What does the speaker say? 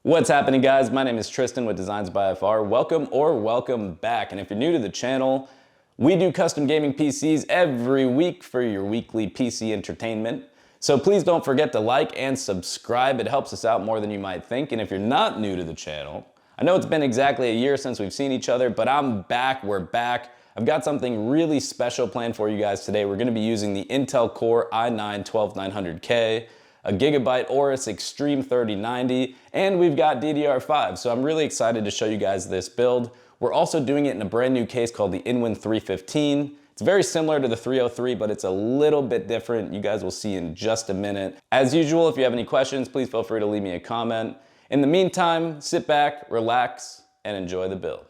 What's happening, guys? My name is Tristan with Designs by FR. Welcome back. And if you're new to the channel, we do custom gaming PCs every week for your weekly PC entertainment. So please don't forget to like and subscribe. It helps us out more than you might think. And if you're not new to the channel, I know it's been exactly a year since we've seen each other, but I'm back, we're back. I've got something really special planned for you guys today. We're gonna be using the Intel Core i9-12900K, a Gigabyte Aorus Xtreme 3090, and we've got DDR5. So I'm really excited to show you guys this build. We're also doing it in a brand new case called the inwin 315. It's very similar to the 303, but it's a little bit different. You guys will see in just a minute. As usual, if you have any questions, please feel free to leave me a comment. In the meantime, sit back, relax, and enjoy the build.